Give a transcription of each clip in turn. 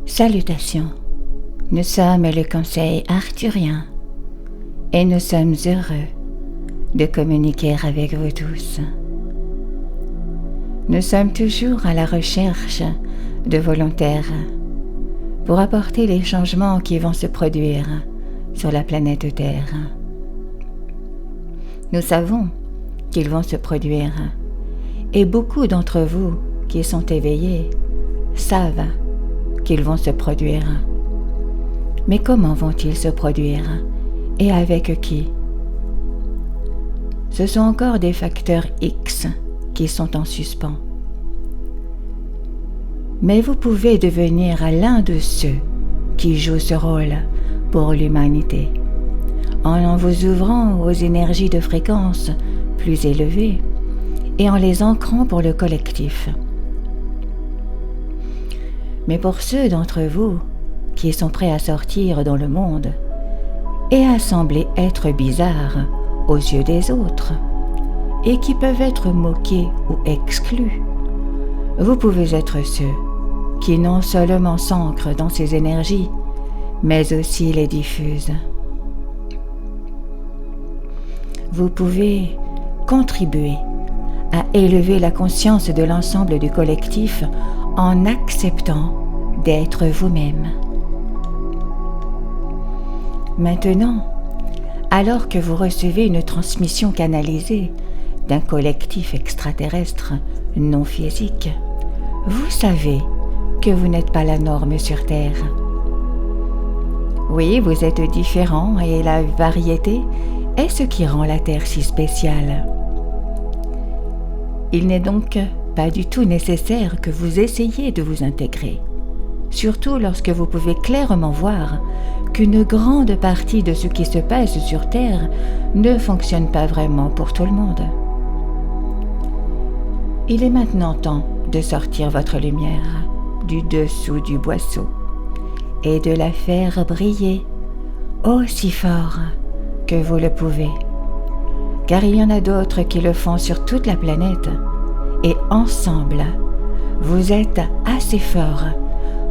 Salutations, nous sommes le Conseil arthurien et nous sommes heureux de communiquer avec vous tous. Nous sommes toujours à la recherche de volontaires pour apporter les changements qui vont se produire sur la planète Terre. Nous savons qu'ils vont se produire et beaucoup d'entre vous qui sont éveillés savent qu'ils vont se produire. Mais comment vont-ils se produire et avec qui? Ce sont encore des facteurs X qui sont en suspens. Mais vous pouvez devenir l'un de ceux qui jouent ce rôle pour l'humanité, en vous ouvrant aux énergies de fréquence plus élevées et en les ancrant pour le collectif. Mais pour ceux d'entre vous qui sont prêts à sortir dans le monde et à sembler être bizarres aux yeux des autres et qui peuvent être moqués ou exclus, vous pouvez être ceux qui non seulement s'ancrent dans ces énergies, mais aussi les diffusent. Vous pouvez contribuer à élever la conscience de l'ensemble du collectif en acceptant d'être vous-même. Maintenant, alors que vous recevez une transmission canalisée d'un collectif extraterrestre non physique, vous savez que vous n'êtes pas la norme sur Terre. Oui, vous êtes différent et la variété est ce qui rend la Terre si spéciale. Il n'est donc pas du tout nécessaire que vous essayiez de vous intégrer, surtout lorsque vous pouvez clairement voir qu'une grande partie de ce qui se passe sur Terre ne fonctionne pas vraiment pour tout le monde. Il est maintenant temps de sortir votre lumière du dessous du boisseau et de la faire briller aussi fort que vous le pouvez, car il y en a d'autres qui le font sur toute la planète, et ensemble, vous êtes assez forts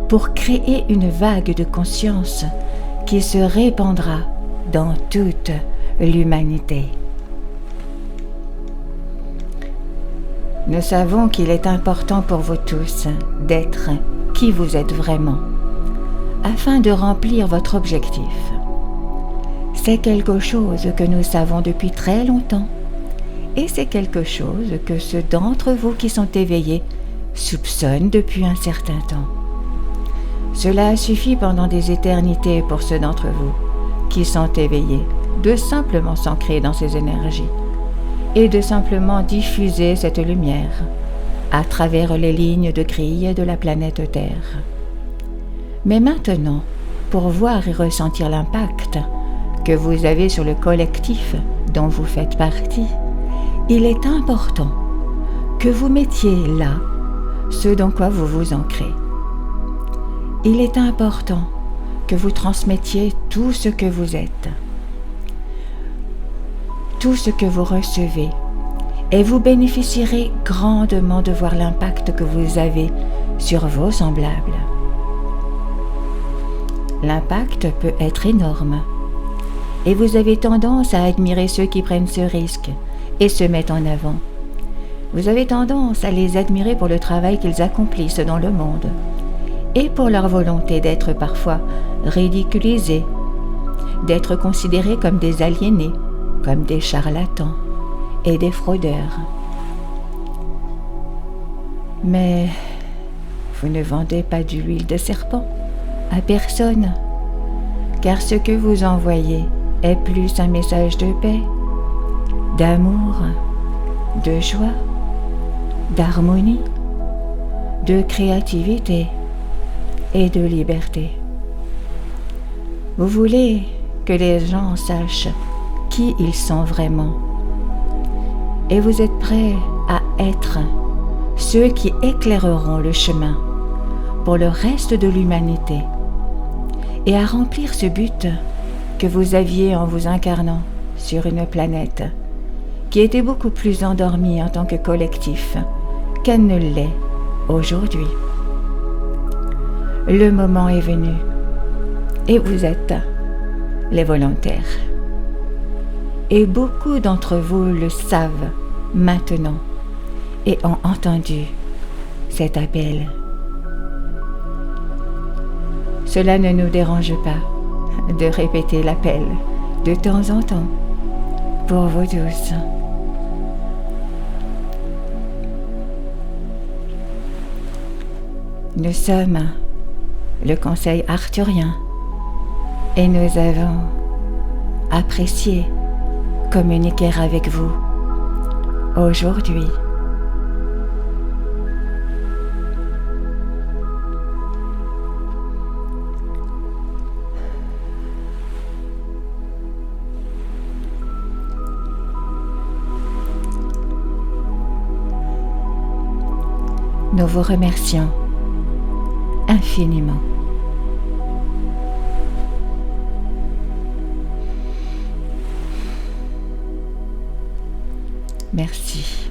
pour créer une vague de conscience qui se répandra dans toute l'humanité. Nous savons qu'il est important pour vous tous d'être qui vous êtes vraiment, afin de remplir votre objectif. C'est quelque chose que nous savons depuis très longtemps, et c'est quelque chose que ceux d'entre vous qui sont éveillés soupçonnent depuis un certain temps. Cela a suffi pendant des éternités pour ceux d'entre vous qui sont éveillés de simplement s'ancrer dans ces énergies et de simplement diffuser cette lumière à travers les lignes de grille de la planète Terre. Mais maintenant, pour voir et ressentir l'impact que vous avez sur le collectif dont vous faites partie, il est important que vous mettiez là ce dans quoi vous vous ancrez. Il est important que vous transmettiez tout ce que vous êtes, tout ce que vous recevez, et vous bénéficierez grandement de voir l'impact que vous avez sur vos semblables. L'impact peut être énorme, et vous avez tendance à admirer ceux qui prennent ce risque et se mettent en avant. Vous avez tendance à les admirer pour le travail qu'ils accomplissent dans le monde et pour leur volonté d'être parfois ridiculisés, d'être considérés comme des aliénés, comme des charlatans et des fraudeurs. Mais vous ne vendez pas d'huile de serpent à personne, car ce que vous envoyez est plus un message de paix, d'amour, de joie, d'harmonie, de créativité et de liberté. Vous voulez que les gens sachent qui ils sont vraiment, et vous êtes prêts à être ceux qui éclaireront le chemin pour le reste de l'humanité et à remplir ce but que vous aviez en vous incarnant sur une planète qui était beaucoup plus endormie en tant que collectif qu'elle ne l'est aujourd'hui. Le moment est venu et vous êtes les volontaires. Et beaucoup d'entre vous le savent maintenant et ont entendu cet appel. Cela ne nous dérange pas de répéter l'appel de temps en temps pour vous tous. Nous sommes le Conseil arthurien et nous avons apprécié communiquer avec vous aujourd'hui. Nous vous remercions infiniment. Merci.